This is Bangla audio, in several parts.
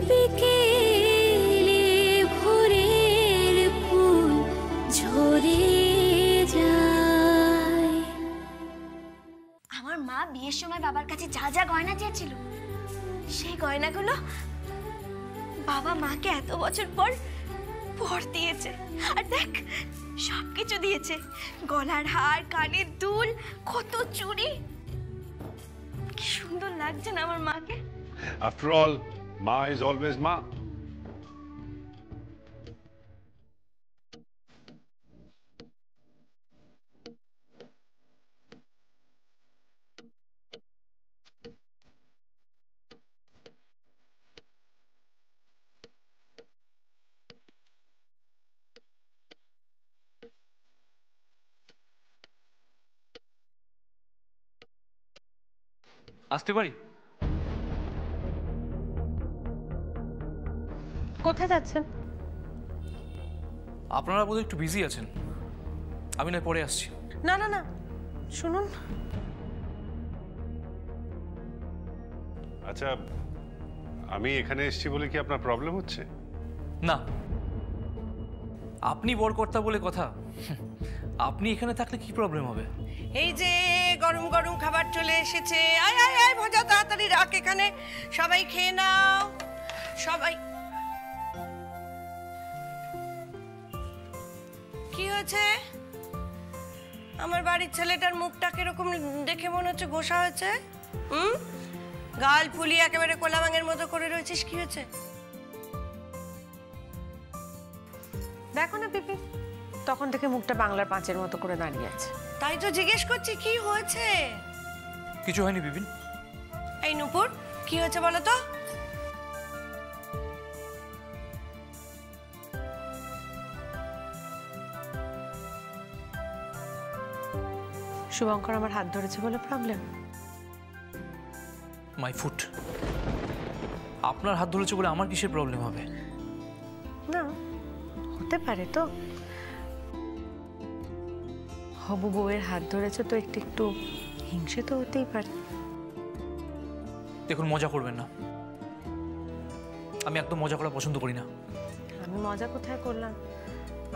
বিকেলে ভোরের ফুল ঝরে যায়। আমার মা বিয়ের সময় বাবার কাছে যা যা গয়না চেয়েছিল সেই গয়নাগুলো বাবা মাকে এত বছর পর দিয়েছে। আর দেখ সবকিছু দিয়েছে, গলার হার, কানের দুল, কত চুড়ি। কি সুন্দর লাগছে না আমার মাকে। After all, Ma is always Ma. আসতে পারি? কোথায় যাচ্ছেন? আপনারা বোধহয় একটু বিজি আছেন, আমি নয় পরে আসছি। না না না, শুনুন। আচ্ছা, আমি এখানে এসেছি বলে কি আপনার প্রবলেম হচ্ছে? না, আপনি বরকর্তা বলে কথা। আপনি এখানে থাকলে কি প্রবলেম হবে? এই যে গরম গরম খাবার চলে এসেছে, আয় আয় আয় ভজা, তাড়াতাড়ি রাখ এখানে, সবাই খেয়ে নাও সবাই। কি হয়েছে? আমার বাড়ির ছেলেটার মুখটা কিরকম দেখে মনে হচ্ছে গোসা হয়েছে? গাল ফুলিয়ে একেবারে কোলাবাঙের মতো করে রয়েছিস, কি হয়েছে? দেখো না পিপি, তখন থেকে মুখটা বাংলার পাঁচের মতো করে দাঁড়িয়ে আছে। তাই তো জিজ্ঞেস করছি কি হয়েছে। কিছু হয়নি বিপিন। এই নূপুর, কি হয়েছে বলো তো? শুভঙ্কর আমার হাত ধরেছে বলে প্রবলেম? My foot. আপনার হাত ধরেছে বলে আমার কিসের প্রবলেম হবে? না, হতে পারে তো। হবু বউয়ের হাত ধরেছে তো একটু একটু হিংসে তো হতেই পারে। দেখুন, মজা করবেন না, আমি একদম মজা করা পছন্দ করি না। আমি মজা কোথায় করলাম?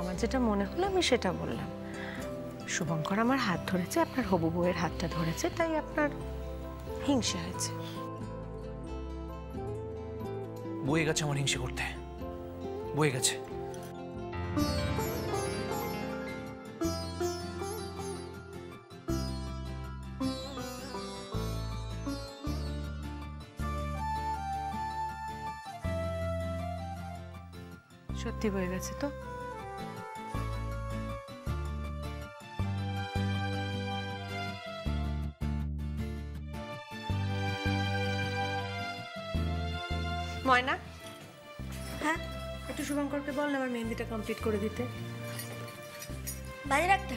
আমার যেটা মনে হলো আমি সেটা বললাম। শুভঙ্কর আমার হাত ধরেছে, আপনার হবু বউয়ের হাতটা ধরেছে, তাই আপনার হিংসে হয়েছে। বয়ে গেছে আমার হিংসে করতে, বয়ে গেছে। সত্যি বয়ে গেছে তো? ময়না, হ্যাঁ একটু শুভঙ্করকে বল না আমার মেহেন্দিটা কমপ্লিট করে দিতে। বাজে রাখতে।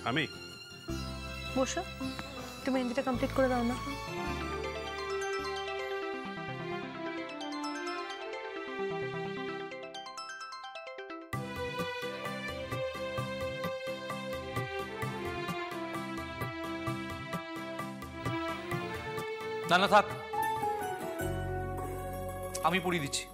আমি বসো, তুমি মেহেন্দিটা কমপ্লিট করে দাও না। না না থাক, আমি পড়িয়ে দিচ্ছি।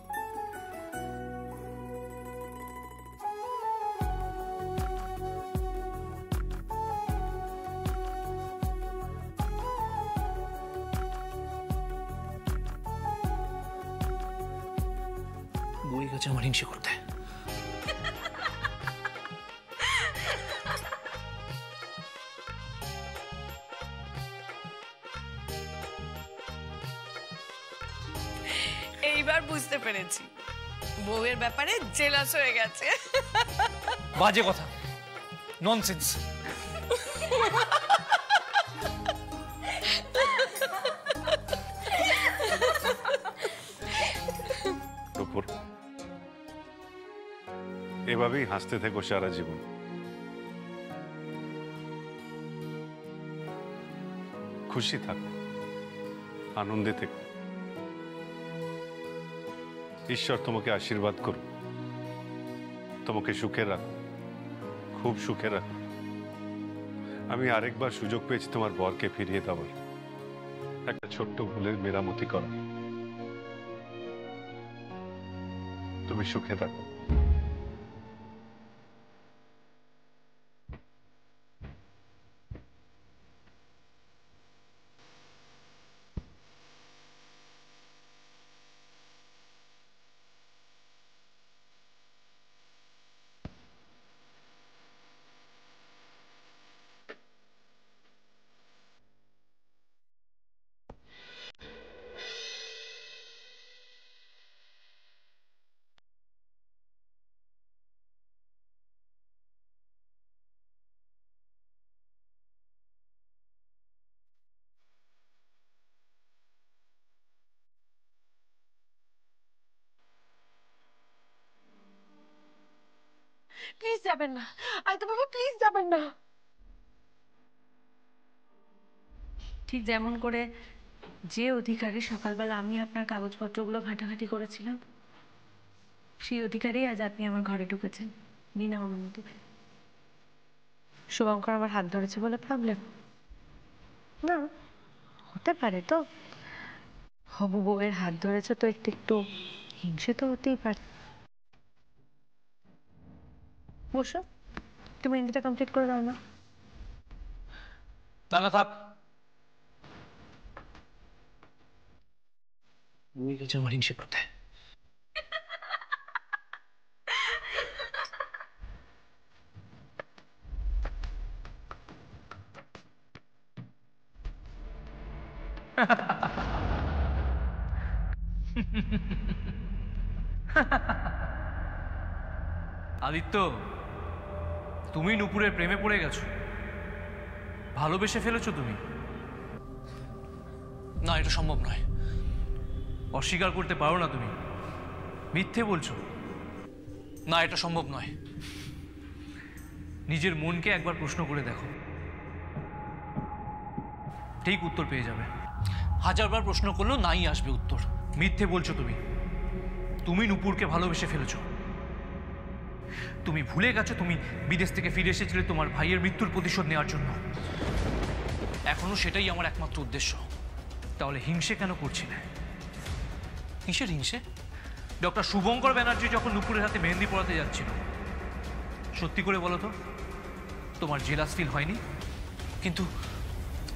বই গেছে আমার হিংসে করতে। এইবার বুঝতে পেরেছি, বউয়ের ব্যাপারে জেলাস হয়ে গেছে। বাজে কথা, ননসেন্স। নূপুর, এভাবেই হাসতে থেকো সারা জীবন। খুশি থাকো, আনন্দে থেকো। ঈশ্বর তোমাকে আশীর্বাদ করুন, তোমাকে সুখে রাখো, খুব সুখে রাখো। আমি আরেকবার সুযোগ পেয়েছি তোমার বরকে ফিরিয়ে দেওয়ার, একটা ছোট্ট ভুলের মেরামতি করা। তুমি সুখে থাকো। প্লিজ যাবেন না, আয়তো বাবা প্লিজ যাবেন না। ঠিক যেমন করে যে অধিকারী সকালবেলা আমি আপনার কাগজপত্রগুলো ঘাটাঘাটি করেছিলাম, সেই অধিকারী আজ আপনি আমার ঘরে ঢুকেছেন বিনা অনুমতি। শুভঙ্কর আমার হাত ধরেছে বলে প্রবলেম না, হতে পারে তো, হবু বউয়ের হাত ধরেছে তো একটু একটু হিংসে তো হতেই পারে। বসো, তুমি ইন্ডিটা কমপ্লিট করে দাও না। তা না থাক, আমার হিংসে করতে। আদিত্য, তুমি নুপুরের প্রেমে পড়ে গেছো, ভালোবেসে ফেলেছো তুমি। না, এটা সম্ভব নয়, অস্বীকার করতে পারো না তুমি, মিথ্যে বলছো। না, এটা সম্ভব নয়। নিজের মনকে একবার প্রশ্ন করে দেখো, ঠিক উত্তর পেয়ে যাবে। হাজারবার প্রশ্ন করলেও নাই আসবে উত্তর। মিথ্যে বলছো তুমি, তুমি নুপুরকে ভালোবেসে ফেলেছো। তুমি ভুলে গেছো তুমি বিদেশ থেকে ফিরে এসেছিলে তোমার ভাইয়ের মৃত্যুর প্রতিশোধ নেওয়ার জন্য। এখনো সেটাই আমার একমাত্র উদ্দেশ্য। তাহলে হিংসে কেন করছিলে? কিসের হিংসে? ডক্টর শুভঙ্কর ব্যানার্জি যখন নুপুরের হাতে মেহেন্দি পড়াতে যাচ্ছিল, সত্যি করে বলো তো, তোমার জেলাস ফিল হয়নি? কিন্তু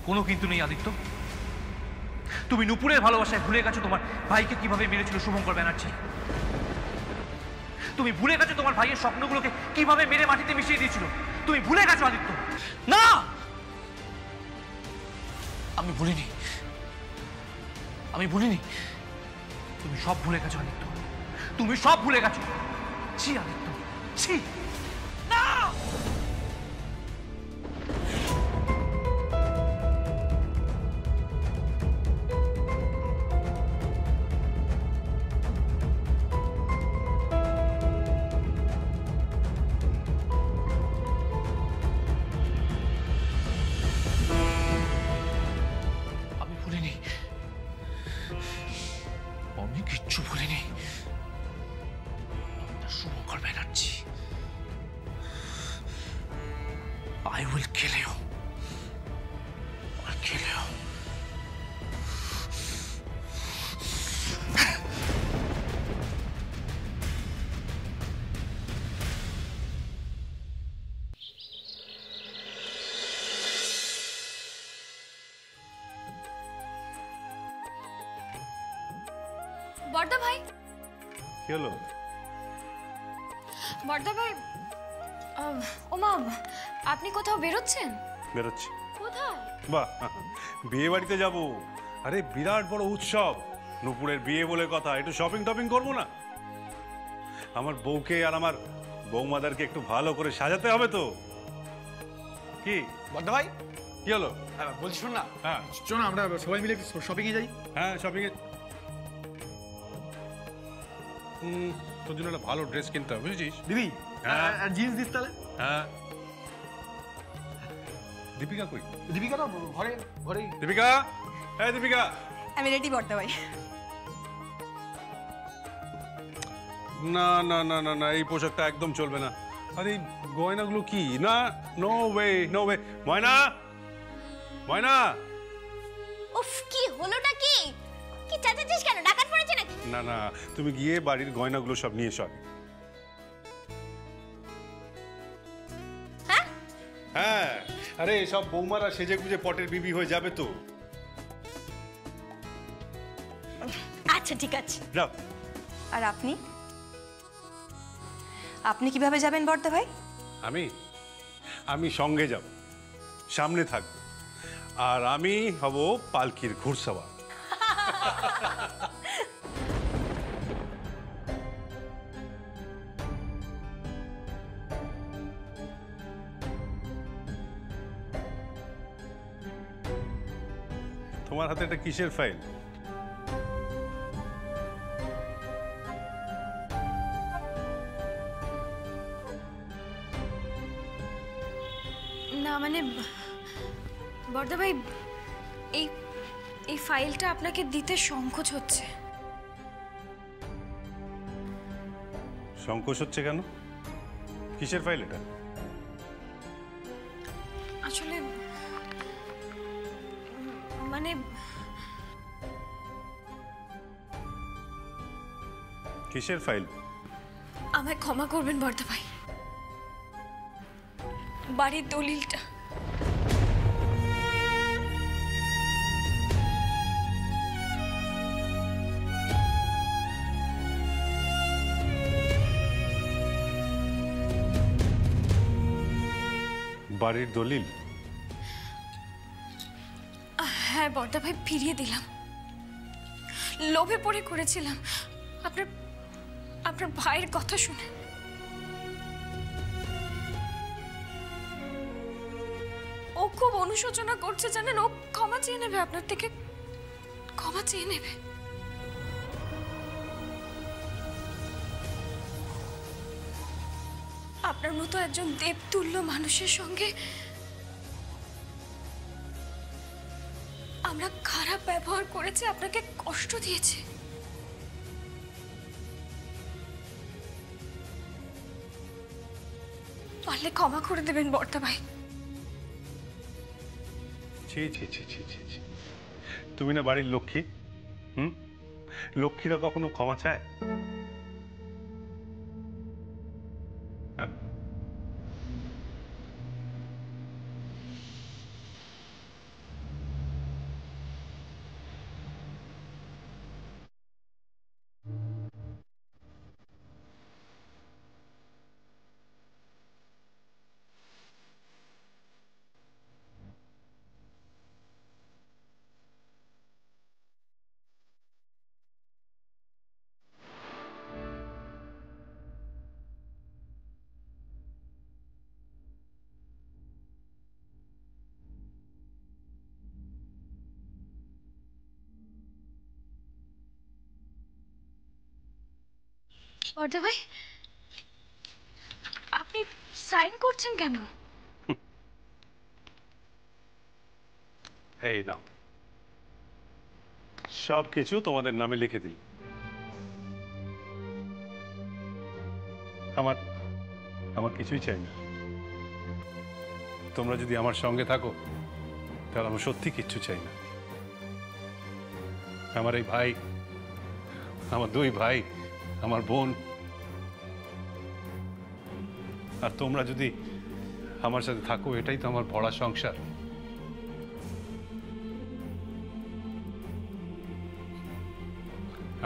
কোনো কিন্তু নেই আদিত্য, তুমি নুপুরের ভালোবাসায় ভুলে গেছো তোমার ভাইকে কিভাবে মেরেছিল শুভঙ্কর ব্যানার্জি। তুমি ভুলে গেছো তোমার ভাইয়ের স্বপ্নগুলোকে কিভাবে মেরে মাটিতে মিশিয়ে দিয়েছিল। তুমি ভুলে গেছো আদিত্য। না, আমি ভুলিনি, আমি ভুলিনি। তুমি সব ভুলে গেছো আদিত্য, তুমি সব ভুলে গেছো। ছি আদিত্য, ছি। না, আমি কিচ্ছু ভুলিনি। Shubhankar Banerjee, I will kill you. I'll kill you. বর্দা ভাই, কি হলো? বর্দা ভাই, ওমা, আপনি কোথাও বেরোচ্ছেন? বেরোচ্ছি। কোথায়? বাহ, বিয়ে বাড়িতে যাব। আরে বিরাট বড় উৎসব, নুপুরের বিয়ে বলে কথা, একটু শপিং টপিং করবো না? আমার বউকে আর আমার বৌমাদারকে একটু ভালো করে সাজাতে হবে তো। কি বর্দা ভাই, কি হলো? বলছি শোন না, হ্যাঁ চলো না আমরা সবাই মিলে শপিং এ যাই। হ্যাঁ, শপিং এ। তোর জন্য একটা ভালো ড্রেস কিনতে হবে, বুঝেছিস? দিদি, হ্যাঁ। জিন্স দিস তাহলে। হ্যাঁ। দীপিকা কই? দীপিকা তো ঘরে ঘরেই। দীপিকা, হ্যাঁ দীপিকা। আমি রেডি বর্দা ভাই। না না না না না, এই পোশাকটা একদম চলবে না। আরে গয়নাগুলো কি? না, নো ওয়ে, নো ওয়ে। ময়না, ময়না। উফ, কি হলোটা কি? কি চাচাচ্ছিস কেন? ডাকাত পড়েছে নাকি? না না, তুমি গিয়ে বাড়ির গয়নাগুলো সব নিয়ে এসো। হ্যাঁ হ্যাঁ, আরে সব বৌমারা সেজে গুজে পটের বিবি হয়ে যাবে তো। আচ্ছা ঠিক আছে। যাও। আর আপনি আপনি কিভাবে যাবেন বর্দা ভাই? আমি সঙ্গে যাব, সামনে থাকবো, আর আমি হব পালকির ঘুরসওয়ার। তোমার হাতে এটা কিসের ফাইল? না মানে বর্দা ভাই, এই এই ফাইলটা আপনাকে দিতে সংকোচ হচ্ছে। সংকোচ হচ্ছে কেন? কিসের ফাইল এটা? আসলে মানে কিসের ফাইল? আমায় ক্ষমা করবেন বর্দা ভাই, বাড়ির দলিলটা। বাড়ির দলিল? হ্যাঁ বর্দা ভাই, ফিরিয়ে দিলাম। লোভে পড়ে করেছিলাম আপনার আপনার ভাইয়ের কথা শুনে। ও খুব অনুশোচনা করছে জানেন, ও ক্ষমা চেয়ে নেবে আপনার থেকে, ক্ষমা চেয়ে নেবে। আপনার মতো একজন দেবতুল্য মানুষের সঙ্গে আমরা খারাপ ব্যবহার করেছি, আপনাকে কষ্ট দিয়েছি। পারলে ক্ষমা করে দেবেন বর্দা ভাই। ছি ছি ছি ছি ছি ছি, তুমি না বাড়ির লক্ষ্মী? লক্ষ্মীরা কখনো ক্ষমা চায়? বর্দা ভাই, আপনি সাইন করছেন কেন? এই নাও, সব কিছু তোমাদের নামে লিখে দিই। আমার আমার কিছুই চাই না। তোমরা যদি আমার সঙ্গে থাকো তাহলে আমার সত্যি কিচ্ছু চাই না। আমার এই ভাই, আমার দুই ভাই, আমার বোন, আর তোমরা যদি আমার সাথে থাকো, এটাই তো আমার ভরা সংসার।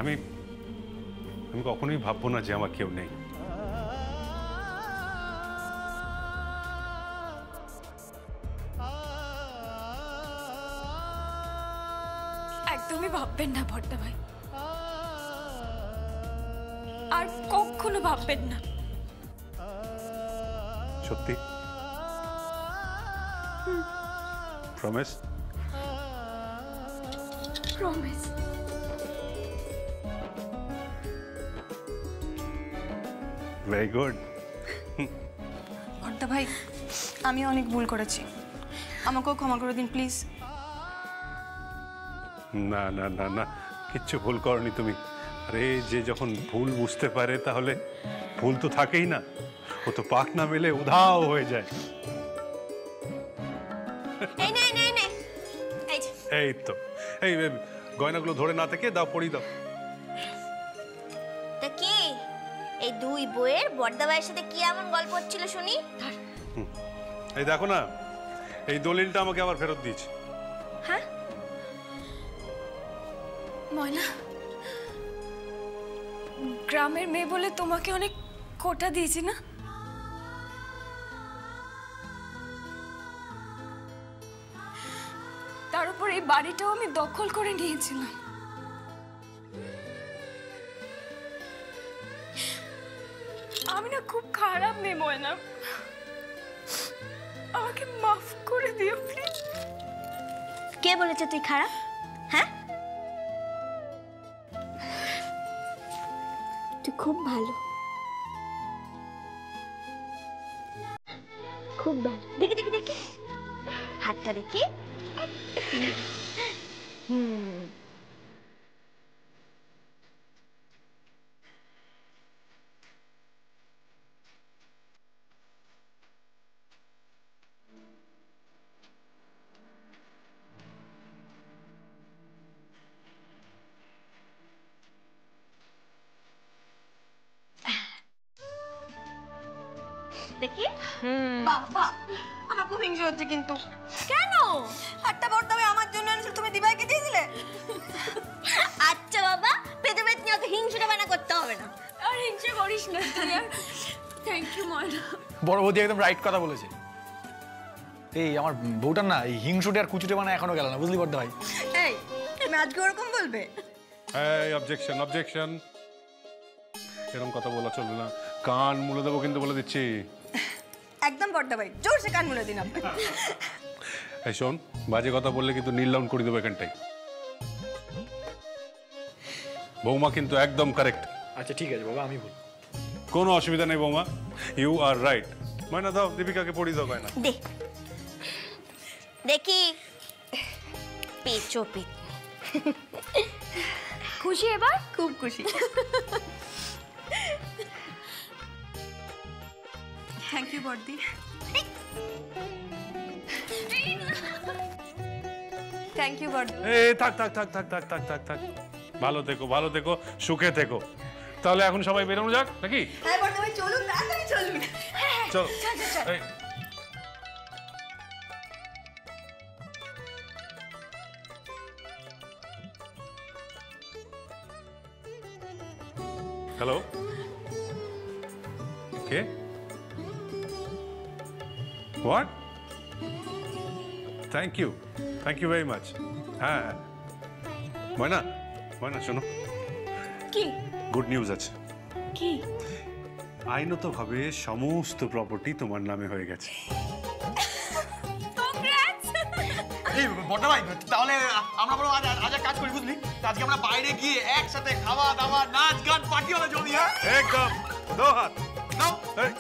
আমি আমি কখনোই ভাববো না যে আমার কেউ নেই। একদমই ভাববেন না বর্দা ভাই, আর কখনো ভাববেন না। সত্যি? প্রমিস? প্রমিস। Very good. বর্দা ভাই, আমি অনেক ভুল করেছি, আমাকেও ক্ষমা করে দিন প্লিজ। না না না না, কিচ্ছু ভুল করনি তুমি। আরে যে যখন ভুল বুঝতে পারে তাহলে ফুল তো থাকেই না, ও তো পাক না মেলে উধাও হয়ে যায়। এই নে নে নে, এই যে। এই তো, এই গয়নাগুলো ধরে না থেকে দাও, পরিয়ে দাও। তা কি এই দুই বইয়ের বড়দা ভাইয়ের সাথে কি এমন গল্প হচ্ছিল শুনি? এই দেখো না, এই দলিলটা আমাকে আবার ফেরত দিয়েছে। হ্যাঁ ময়না, গ্রামের মেয়ে বলে তোমাকে অনেক কোটা দিয়েছি না? তার উপর এই বাড়িটাও আমি দখল করে নিয়েছিলাম। আমি না খুব খারাপ মেয়ে ময়না, আমাকে মাফ করে দিও প্লিজ। কে বলেছে তুই খারাপ? হ্যাঁ, তুই খুব ভালো, খুব ভালো। দেখি দেখি দেখি হাতটা দেখি। দেখি। বাবা, আমার খুব হিংসা হচ্ছে কিন্তু। কেন? একটা বড়দা ভাই আমার জন্য এনেছিল, তুমি দিবাইকে দিয়ে দিলে। আচ্ছা বাবা, পেতে পেতে নিয়ে অত হিংসুটা বানা করতে হবে না। আর হিংসা করিস না তুই। থ্যাংক ইউ ময়না। বড় বৌদি একদম রাইট কথা বলেছে। এই আমার বউটার না এই হিংসুটে আর কুচুটে বানা এখনো গেল না, বুঝলি বড়দা ভাই? এই তুমি আজকে ওরকম বলবে? এই অবজেকশন, অবজেকশন, এরকম কথা বলা চলবে না, কান মুলে দেবো কিন্তু, বলে দিচ্ছি। একদম বড়দা ভাই, জোরসে কান মুলে দিন আপনি। এই শোন, বাজে কথা বললে কিন্তু নীল ডাউন করে দেবো এখানটাই। বৌমা কিন্তু একদম কারেক্ট। আচ্ছা ঠিক আছে বাবা, আমি ভুল। কোনো অসুবিধা নেই বৌমা, ইউ আর রাইট। ময়না দাও, দীপিকাকে পড়িয়ে দাও গয়না। দে দেখি। পেচো পেট। খুশি এবার? খুব খুশি। থ্যাংক ইউ বড়দি। থ্যাংক ইউ বড়দি। থাক থাক থাক থাক থাক থাক থাক থাক, ভালো থেকো, ভালো থেকো, সুখে থেকো। তাহলে এখন সবাই বেরোনো যাক নাকি? হ্যাঁ বড়দা ভাই, চলুন, তাড়াতাড়ি চলুন। চলো। হ্যালো, কে? What? Thank you very much. হ্যাঁ ময়না, ময়না শোনো, কি? গুড নিউজ আছে। কি? আইনতভাবে সমস্ত প্রপার্টি তোমার নামে হয়ে গেছে। এই বড়দা ভাই, তাহলে আমরা বড় আজ আজ কাজ করি, বুঝলি? আজকে আমরা বাইরে গিয়ে একসাথে খাওয়া দাওয়া, নাচ গান, পার্টি হলে জমি। হ্যাঁ একদম, দো হাত নাও। এই